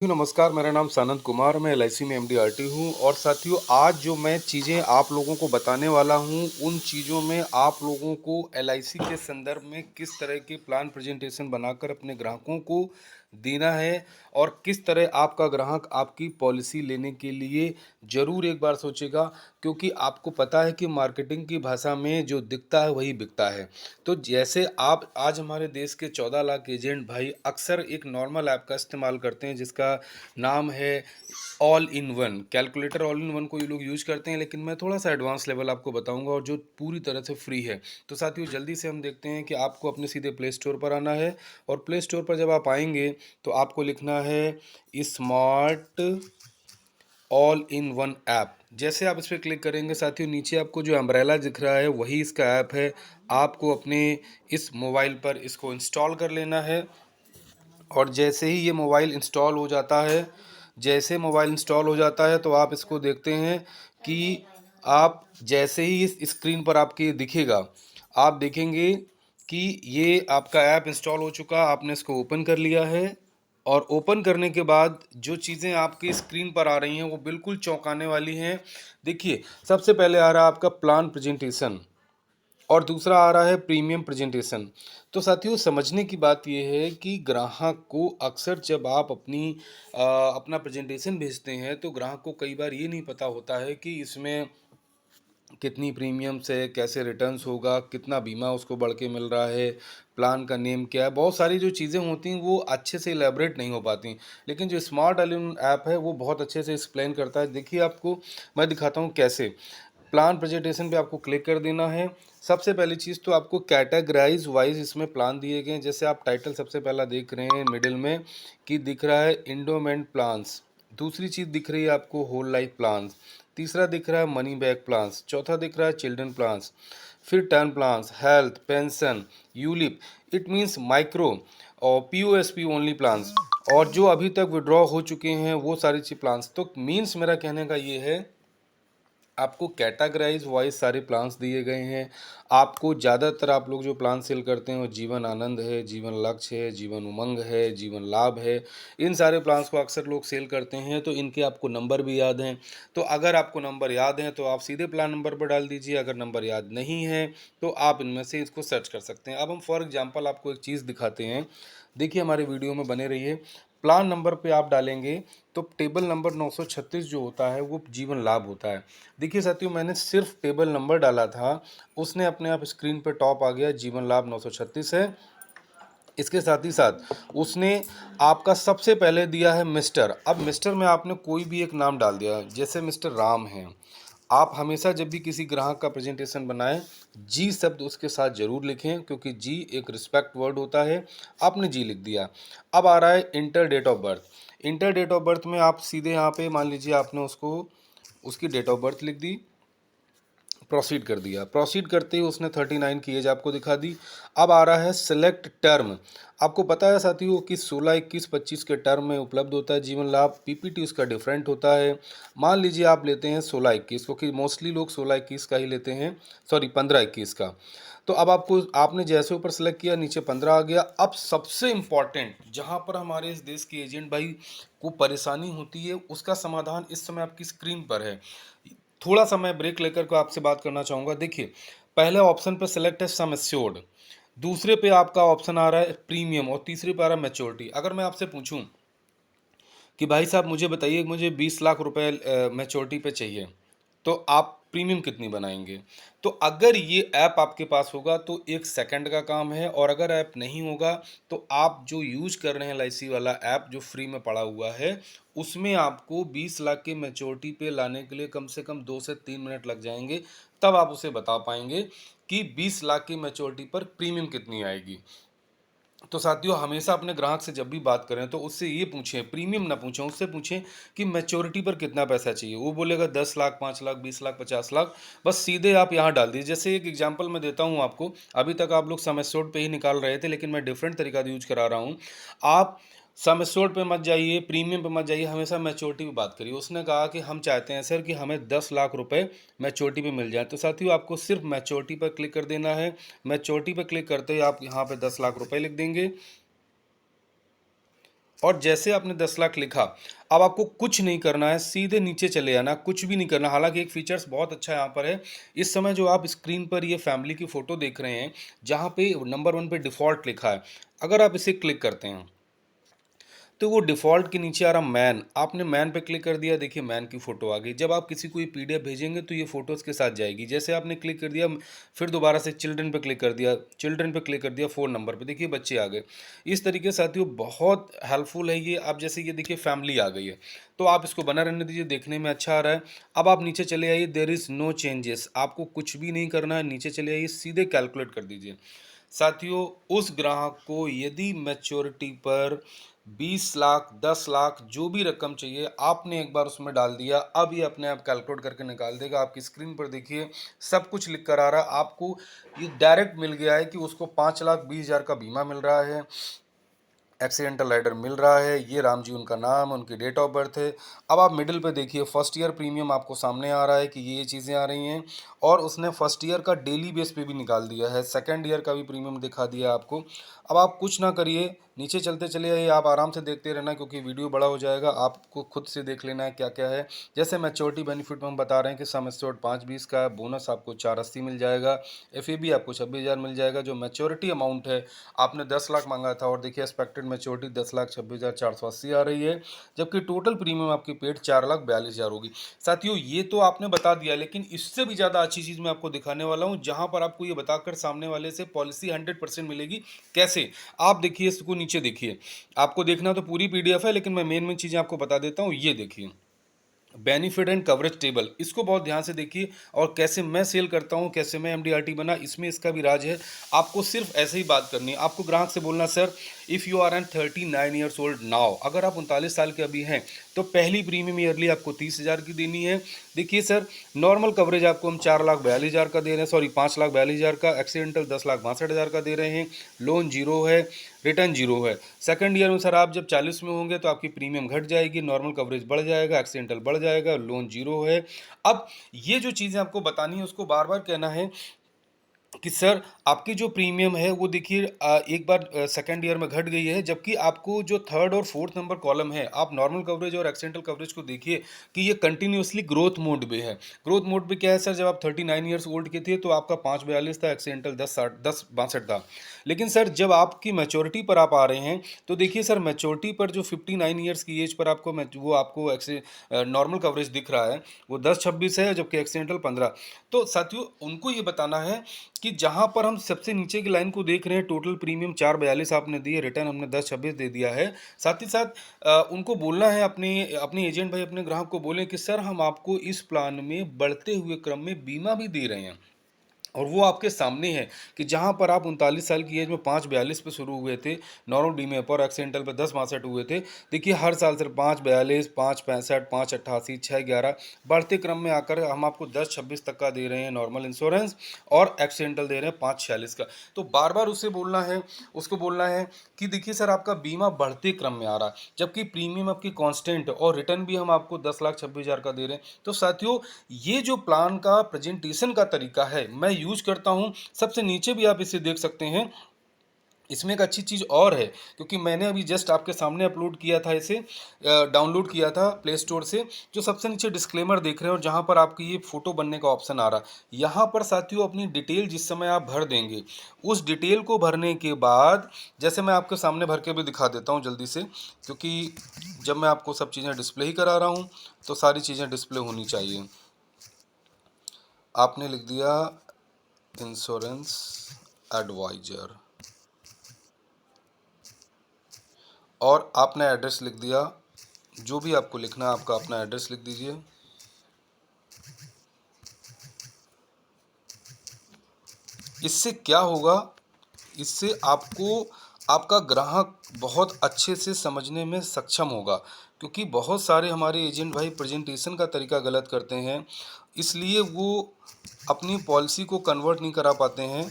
नमस्कार, मेरा नाम सानंद कुमार, मैं एलआईसी में एमडी हूँ और साथियों आज जो मैं चीज़ें आप लोगों को बताने वाला हूँ, उन चीज़ों में आप लोगों को एलआईसी के संदर्भ में किस तरह के प्लान प्रेजेंटेशन बनाकर अपने ग्राहकों को देना है और किस तरह आपका ग्राहक आपकी पॉलिसी लेने के लिए ज़रूर एक बार सोचेगा, क्योंकि आपको पता है कि मार्केटिंग की भाषा में जो दिखता है वही बिकता है। तो जैसे आप आज हमारे देश के 14 लाख एजेंट भाई अक्सर एक नॉर्मल ऐप का इस्तेमाल करते हैं जिसका नाम है all in one calculator. All in one को ये लोग यूज करते हैं, लेकिन मैं थोड़ा सा एडवांस लेवल आपको बताऊंगा और जो पूरी तरह से फ्री है। तो साथियों जल्दी से हम देखते हैं कि आपको अपने सीधे प्ले स्टोर पर आना है और प्ले स्टोर पर जब आप आएंगे तो आपको लिखना है smart all in one app. जैसे आप इस पर क्लिक करेंगे साथियों, नीचे आपको जो अम्ब्रेला दिख रहा है वही इसका ऐप है। आपको अपने इस मोबाइल पर इसको इंस्टॉल कर लेना है और जैसे ही ये मोबाइल इंस्टॉल हो जाता है, जैसे मोबाइल इंस्टॉल हो जाता है तो आप इसको देखते हैं कि आप जैसे ही इस स्क्रीन पर आपके दिखेगा, आप देखेंगे कि ये आपका ऐप इंस्टॉल हो चुका, आपने इसको ओपन कर लिया है। और ओपन करने के बाद जो चीज़ें आपकी स्क्रीन पर आ रही हैं वो बिल्कुल चौंकाने वाली हैं। देखिए, सबसे पहले आ रहा है आपका प्लान प्रेजेंटेशन और दूसरा आ रहा है प्रीमियम प्रेजेंटेशन। तो साथियों समझने की बात यह है कि ग्राहक को अक्सर जब आप अपना प्रेजेंटेशन भेजते हैं तो ग्राहक को कई बार ये नहीं पता होता है कि इसमें कितनी प्रीमियम्स है, कैसे रिटर्न्स होगा, कितना बीमा उसको बढ़ के मिल रहा है, प्लान का नेम क्या है। बहुत सारी जो चीज़ें होती हैं वो अच्छे से इलेबरेट नहीं हो पाती, लेकिन जो स्मार्ट अलियन ऐप है वो बहुत अच्छे से एक्सप्लेन करता है। देखिए, आपको मैं दिखाता हूँ कैसे। प्लान प्रेजेंटेशन पे आपको क्लिक कर देना है। सबसे पहली चीज़ तो आपको कैटेगराइज वाइज इसमें प्लान दिए गए हैं। जैसे आप टाइटल सबसे पहला देख रहे हैं मिडिल में कि दिख रहा है इंडोमेंट प्लान्स, दूसरी चीज़ दिख रही है आपको होल लाइफ प्लान्स, तीसरा दिख रहा है मनी बैक प्लान्स, चौथा दिख रहा है चिल्ड्रन प्लान्स, फिर term plans, health, pension, ULIP, it means micro और पीओएसपी ओनली प्लान्स, और जो अभी तक विड्रॉ हो चुके हैं वो सारी चीज प्लान्स। तो मीन्स मेरा कहने का ये है, आपको कैटेगराइज वाइज सारे प्लान्स दिए गए हैं। आपको ज़्यादातर आप लोग जो प्लान सेल करते हैं वो जीवन आनंद है, जीवन लक्ष्य है, जीवन उमंग है, जीवन लाभ है। इन सारे प्लान्स को अक्सर लोग सेल करते हैं, तो इनके आपको नंबर भी याद हैं। तो अगर आपको नंबर याद हैं तो आप सीधे प्लान नंबर पर डाल दीजिए, अगर नंबर याद नहीं है तो आप इनमें से इसको सर्च कर सकते हैं। अब हम फॉर एग्जाम्पल आपको एक चीज़ दिखाते हैं। देखिए, हमारे वीडियो में बने रहिए। प्लान नंबर पे आप डालेंगे तो टेबल नंबर 936 जो होता है वो जीवन लाभ होता है। देखिए साथियों, मैंने सिर्फ टेबल नंबर डाला था, उसने अपने आप स्क्रीन पे टॉप आ गया, जीवन लाभ 936 है। इसके साथ ही साथ उसने आपका सबसे पहले दिया है मिस्टर। अब मिस्टर में आपने कोई भी एक नाम डाल दिया, जैसे मिस्टर राम है। आप हमेशा जब भी किसी ग्राहक का प्रेजेंटेशन बनाएं, जी शब्द उसके साथ जरूर लिखें, क्योंकि जी एक रिस्पेक्ट वर्ड होता है। आपने जी लिख दिया। अब आ रहा है enter date of birth. Enter date of birth में आप सीधे यहाँ पे मान लीजिए आपने उसको उसकी डेट ऑफ बर्थ लिख दी, प्रोसीड कर दिया। प्रोसीड करते ही उसने 39 की एज आपको दिखा दी। अब आ रहा है सिलेक्ट टर्म। आपको पता है साथियों कि 16, 21, 25 के टर्म में उपलब्ध होता है जीवन लाभ। पीपीटी उसका डिफरेंट होता है। मान लीजिए आप लेते हैं 16, 21, क्योंकि मोस्टली लोग 16, 21 का ही लेते हैं, सॉरी 15, 21 का। तो अब आपने जैसे ऊपर सेलेक्ट किया, नीचे 15 आ गया। अब सबसे इम्पॉर्टेंट, जहाँ पर हमारे इस देश के एजेंट भाई को परेशानी होती है, उसका समाधान इस समय आपकी स्क्रीन पर है। थोड़ा सा मैं ब्रेक लेकर के आपसे बात करना चाहूँगा। देखिए, पहले ऑप्शन पर सेलेक्ट है सम एश्योर्ड, दूसरे पे आपका ऑप्शन आ रहा है प्रीमियम और तीसरे पे आ रहा है मैच्योरिटी। अगर मैं आपसे पूछूं कि भाई साहब मुझे बताइए, मुझे 20 लाख रुपए मैच्योरिटी पे चाहिए, तो आप प्रीमियम कितनी बनाएंगे? तो अगर ये ऐप आपके पास होगा तो 1 सेकंड का काम है, और अगर ऐप नहीं होगा तो आप जो यूज कर रहे हैं LIC वाला ऐप जो फ्री में पड़ा हुआ है, उसमें आपको 20 लाख के मैच्योरिटी पे लाने के लिए कम से कम 2 से 3 मिनट लग जाएंगे। तब आप उसे बता पाएंगे कि 20 लाख की मैच्योरिटी पर प्रीमियम कितनी आएगी। तो साथियों, हमेशा अपने ग्राहक से जब भी बात करें तो उससे ये पूछें, प्रीमियम ना पूछें, उससे पूछें कि मैच्योरिटी पर कितना पैसा चाहिए। वो बोलेगा 10 लाख, 5 लाख, 20 लाख, 50 लाख, बस सीधे आप यहाँ डाल दीजिए। जैसे एक एग्जांपल मैं देता हूँ आपको। अभी तक आप लोग सम एश्योर्ड पे ही निकाल रहे थे, लेकिन मैं डिफरेंट तरीका यूज करा रहा हूँ। आप सम एश्योर्ड पे मत जाइए, प्रीमियम पे मत जाइए, हमेशा मैच्योरिटी पे बात करिए। उसने कहा कि हम चाहते हैं सर कि हमें 10 लाख रुपए मैच्योरिटी पे मिल जाए। तो साथियों, आपको सिर्फ मैच्योरिटी पर क्लिक कर देना है। मैच्योरिटी पर क्लिक करते ही आप यहाँ पे 10 लाख रुपए लिख देंगे। और जैसे आपने 10 लाख लिखा, अब आपको कुछ नहीं करना है, सीधे नीचे चले आना, कुछ भी नहीं करना। हालांकि एक फीचर्स बहुत अच्छा यहाँ पर है, इस समय जो आप स्क्रीन पर ये फैमिली की फ़ोटो देख रहे हैं, जहाँ पे नंबर 1 पे डिफ़ॉल्ट लिखा है, अगर आप इसे क्लिक करते हैं तो वो डिफ़ॉल्ट के नीचे आ रहा मैन, आपने मैन पे क्लिक कर दिया, देखिए मैन की फ़ोटो आ गई। जब आप किसी को ये पीडीएफ भेजेंगे तो ये फ़ोटोज़ के साथ जाएगी। जैसे आपने क्लिक कर दिया, फिर दोबारा से चिल्ड्रन पे क्लिक कर दिया, चिल्ड्रन पे क्लिक कर दिया, फ़ोन नंबर पे, देखिए बच्चे आ गए। इस तरीके से साथियों बहुत हेल्पफुल है ये। अब जैसे ये देखिए फैमिली आ गई है, तो आप इसको बना रहने दीजिए, देखने में अच्छा आ रहा है। अब आप नीचे चले आइए, देयर इज़ नो चेंजेस, आपको कुछ भी नहीं करना है, नीचे चले आइए, सीधे कैलकुलेट कर दीजिए। साथियों उस ग्राहक को यदि मैच्योरिटी पर 20 लाख 10 लाख जो भी रकम चाहिए, आपने एक बार उसमें डाल दिया, अब ये अपने आप कैलकुलेट करके निकाल देगा। आपकी स्क्रीन पर देखिए सब कुछ लिख कर आ रहा है, आपको ये डायरेक्ट मिल गया है कि उसको 5,20,000 का बीमा मिल रहा है, एक्सीडेंटल राइडर मिल रहा है, ये राम जी उनका नाम, उनकी डेट ऑफ बर्थ है। अब आप मिडिल पे देखिए फर्स्ट ईयर प्रीमियम आपको सामने आ रहा है कि ये चीज़ें आ रही हैं, और उसने फर्स्ट ईयर का डेली बेस पे भी निकाल दिया है, सेकंड ईयर का भी प्रीमियम दिखा दिया आपको। अब आप कुछ ना करिए, नीचे चलते चले आइए, आप आराम से देखते रहना क्योंकि वीडियो बड़ा हो जाएगा, आपको खुद से देख लेना है क्या क्या है। जैसे मैच्योरिटी बेनिफिट में हम बता रहे हैं कि सम एश्योर्ड 5,20 का, बोनस आपको 4,80 मिल जाएगा, एफ आपको 26,000 मिल जाएगा। जो मैच्योरिटी अमाउंट है, आपने 10 लाख मांगा था और देखिए एक्सपेक्टेड मैच्योरिटी 10,26,480 आ रही है, जबकि टोटल प्रीमियम आपकी पेड 4,42,000 होगी। साथियों ये तो आपने बता दिया, लेकिन इससे भी ज़्यादा अच्छी चीज़ मैं आपको दिखाने वाला हूँ, जहाँ पर आपको ये बताकर सामने वाले से पॉलिसी 100% मिलेगी। कैसे, आप देखिए, इसको नीचे देखिए, आपको देखना तो पूरी पीडीएफ है, लेकिन मैं मेन मेन चीज़ें आपको बता देता हूँ। ये देखिए बेनिफिट एंड कवरेज टेबल, इसको बहुत ध्यान से देखिए। और कैसे मैं सेल करता हूँ, कैसे मैं एमडीआरटी बना, इसमें इसका भी राज है। आपको सिर्फ ऐसे ही बात करनी है, आपको ग्राहक से बोलना, sir if you are an 39 years old now, अगर आप 39 साल के अभी हैं तो पहली प्रीमियम ईयरली आपको 30,000 की देनी है। देखिए सर, नॉर्मल कवरेज आपको हम 4,42,000 का दे रहे हैं, सॉरी 5,42,000 का, एक्सीडेंटल 10,62,000 का दे रहे हैं, लोन जीरो है, रिटर्न जीरो है। सेकंड ईयर में सर आप जब 40 में होंगे तो आपकी प्रीमियम घट जाएगी, नॉर्मल कवरेज बढ़ जाएगा, एक्सीडेंटल बढ़ जाएगा, लोन जीरो है। अब ये जो चीज़ें आपको बतानी है उसको बार बार कहना है कि सर आपकी जो प्रीमियम है वो देखिए एक बार सेकंड ईयर में घट गई है, जबकि आपको जो थर्ड और फोर्थ नंबर कॉलम है, आप नॉर्मल कवरेज और एक्सीडेंटल कवरेज को देखिए कि ये कंटिन्यूअसली ग्रोथ मोड पे है। ग्रोथ मोड पे क्या है सर, जब आप 39 ईयर्स ओल्ड के थे तो आपका 5,42 था, एक्सीडेंटल 10,62 था। लेकिन सर जब आपकी मैच्योरिटी पर आप आ रहे हैं तो देखिए सर, मैच्योरिटी पर जो 59 ईयर्स की एज पर आपको वो आपको नॉर्मल कवरेज दिख रहा है वो 10,26 है, जबकि एक्सीडेंटल 15। तो साथियों उनको ये बताना है कि जहां पर हम सबसे नीचे की लाइन को देख रहे हैं, टोटल प्रीमियम 4,42 आपने दिए, रिटर्न हमने 10,26 दे दिया है। साथ ही साथ उनको बोलना है, अपने अपने एजेंट भाई अपने ग्राहक को बोलें कि सर हम आपको इस प्लान में बढ़ते हुए क्रम में बीमा भी दे रहे हैं, और वो आपके सामने है कि जहाँ पर आप 39 साल की एज में 5,42 पे शुरू हुए थे नॉर्मल बीमे पर, एक्सीडेंटल पर 10,62 हुए थे। देखिए हर साल सिर्फ 5,42, 5,65, 5,88, 6,11 बढ़ते क्रम में आकर हम आपको 10,26 तक का दे रहे हैं नॉर्मल इंश्योरेंस, और एक्सीडेंटल दे रहे हैं 5,46 का। तो बार बार उसे बोलना है, उसको बोलना है कि देखिए सर आपका बीमा बढ़ते क्रम में आ रहा है, जबकि प्रीमियम आपकी कांस्टेंट और रिटर्न भी हम आपको 10,26,000 का दे रहे हैं। तो साथियों ये जो प्लान का प्रेजेंटेशन का तरीका है मैं यूज करता हूं, सबसे नीचे भी आप इसे देख सकते हैं। इसमें एक अच्छी चीज़ और है, क्योंकि मैंने अभी जस्ट आपके सामने अपलोड किया था, इसे डाउनलोड किया था प्ले स्टोर से। जो सबसे नीचे डिस्क्लेमर देख रहे हैं और जहां पर आपकी ये फ़ोटो बनने का ऑप्शन आ रहा है, यहाँ पर साथियों अपनी डिटेल जिस समय आप भर देंगे, उस डिटेल को भरने के बाद, जैसे मैं आपके सामने भर के भी दिखा देता हूँ जल्दी से, क्योंकि जब मैं आपको सब चीज़ें डिस्प्ले ही करा रहा हूँ तो सारी चीज़ें डिस्प्ले होनी चाहिए। आपने लिख दिया इंश्योरेंस एडवाइजर, और आपने एड्रेस लिख दिया, जो भी आपको लिखना है आपका अपना एड्रेस लिख दीजिए। इससे क्या होगा, इससे आपको आपका ग्राहक बहुत अच्छे से समझने में सक्षम होगा, क्योंकि बहुत सारे हमारे एजेंट भाई प्रेजेंटेशन का तरीका गलत करते हैं, इसलिए वो अपनी पॉलिसी को कन्वर्ट नहीं करा पाते हैं।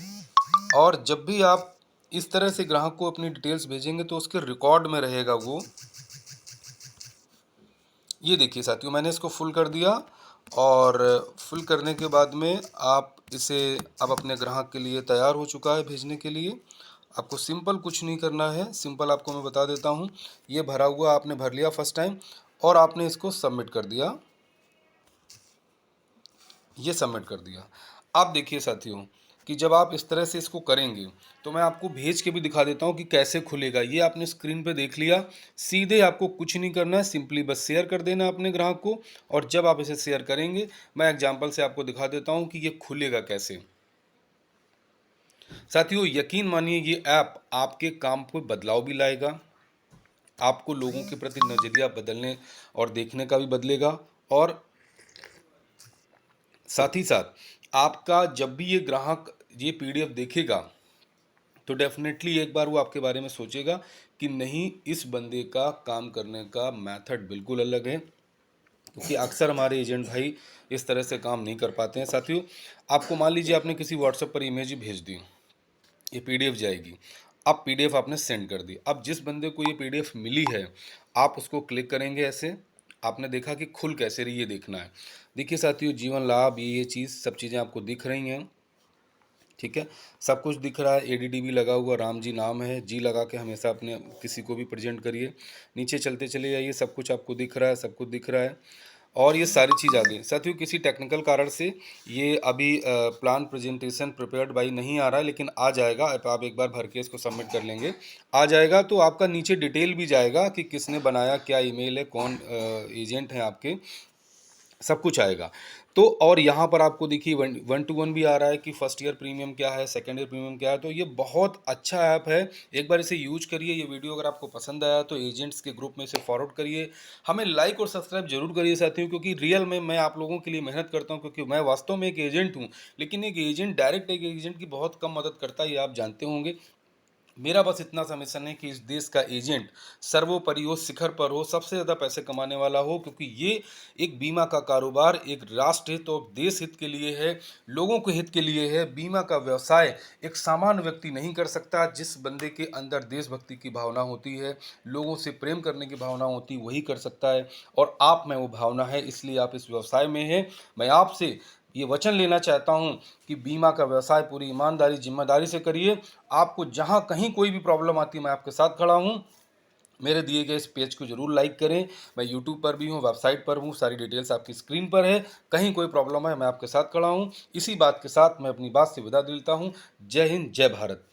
और जब भी आप इस तरह से ग्राहक को अपनी डिटेल्स भेजेंगे तो उसके रिकॉर्ड में रहेगा वो। ये देखिए साथियों मैंने इसको फुल कर दिया, और फुल करने के बाद में आप इसे अब अपने ग्राहक के लिए तैयार हो चुका है भेजने के लिए। आपको सिंपल कुछ नहीं करना है, सिंपल आपको मैं बता देता हूँ। ये भरा हुआ आपने भर लिया फर्स्ट टाइम और आपने इसको सबमिट कर दिया, ये सबमिट कर दिया। अब देखिए साथियों कि जब आप इस तरह से इसको करेंगे तो मैं आपको भेज के भी दिखा देता हूँ कि कैसे खुलेगा। ये आपने स्क्रीन पे देख लिया, सीधे आपको कुछ नहीं करना है, सिंपली बस शेयर कर देना अपने ग्राहक को। और जब आप इसे शेयर करेंगे, मैं एग्जांपल से आपको दिखा देता हूँ कि ये खुलेगा कैसे। साथियों यकीन मानिए ये ऐप आपके काम को बदलाव भी लाएगा, आपको लोगों के प्रति नज़रिया बदलने और देखने का भी बदलेगा। और साथ ही साथ आपका जब भी ये ग्राहक ये पीडीएफ देखेगा तो डेफिनेटली एक बार वो आपके बारे में सोचेगा कि नहीं, इस बंदे का काम करने का मेथड बिल्कुल अलग है। क्योंकि अक्सर हमारे एजेंट भाई इस तरह से काम नहीं कर पाते हैं। साथियों आपको मान लीजिए आपने किसी व्हाट्सएप पर इमेज ही भेज दी, ये पीडीएफ जाएगी। अब पीडीएफ आपने सेंड कर दी। अब जिस बंदे को ये पीडीएफ मिली है, आप उसको क्लिक करेंगे ऐसे, आपने देखा कि खुल कैसे रही, ये देखना है। देखिए साथियों, जीवन लाभ ये चीज़ सब चीज़ें आपको दिख रही हैं, ठीक है, सब कुछ दिख रहा है। एडीडी भी लगा हुआ, राम जी नाम है, जी लगा के हमेशा अपने किसी को भी प्रेजेंट करिए। नीचे चलते चले जाइए, सब कुछ आपको दिख रहा है, सब कुछ दिख रहा है। और ये सारी चीज़ आ गई। साथियों किसी टेक्निकल कारण से ये अभी प्लान प्रेजेंटेशन प्रिपेयर्ड बाई नहीं आ रहा है, लेकिन आ जाएगा। आप एक बार भर के इसको सबमिट कर लेंगे, आ जाएगा। तो आपका नीचे डिटेल भी जाएगा कि किसने बनाया, क्या ईमेल है, कौन एजेंट हैं आपके, सब कुछ आएगा। तो और यहाँ पर आपको देखिए 1-to-1 भी आ रहा है कि फर्स्ट ईयर प्रीमियम क्या है, सेकेंड ईयर प्रीमियम क्या है। तो ये बहुत अच्छा ऐप है, एक बार इसे यूज करिए। ये वीडियो अगर आपको पसंद आया तो एजेंट्स के ग्रुप में इसे फॉरवर्ड करिए, हमें लाइक और सब्सक्राइब जरूर करिए साथियों। क्योंकि रियल में मैं आप लोगों के लिए मेहनत करता हूँ, क्योंकि मैं वास्तव में एक एजेंट हूँ। लेकिन एक एजेंट डायरेक्ट एक एजेंट की बहुत कम मदद करता है, ये आप जानते होंगे। मेरा बस इतना सा मिशन है कि इस देश का एजेंट सर्वोपरि हो, शिखर पर हो, सबसे ज़्यादा पैसे कमाने वाला हो। क्योंकि ये एक बीमा का कारोबार एक राष्ट्र हित और देश हित के लिए है, लोगों के हित के लिए है। बीमा का व्यवसाय एक सामान्य व्यक्ति नहीं कर सकता। जिस बंदे के अंदर देशभक्ति की भावना होती है, लोगों से प्रेम करने की भावना होती है, वही कर सकता है। और आप में वो भावना है, इसलिए आप इस व्यवसाय में हैं। मैं आपसे ये वचन लेना चाहता हूं कि बीमा का व्यवसाय पूरी ईमानदारी जिम्मेदारी से करिए। आपको जहां कहीं कोई भी प्रॉब्लम आती है, मैं आपके साथ खड़ा हूं। मेरे दिए गए इस पेज को जरूर लाइक करें। मैं यूट्यूब पर भी हूं, वेबसाइट पर हूं, सारी डिटेल्स आपकी स्क्रीन पर है। कहीं कोई प्रॉब्लम है, मैं आपके साथ खड़ा हूं। इसी बात के साथ मैं अपनी बात से विदा देता हूं। जय हिंद, जय भारत।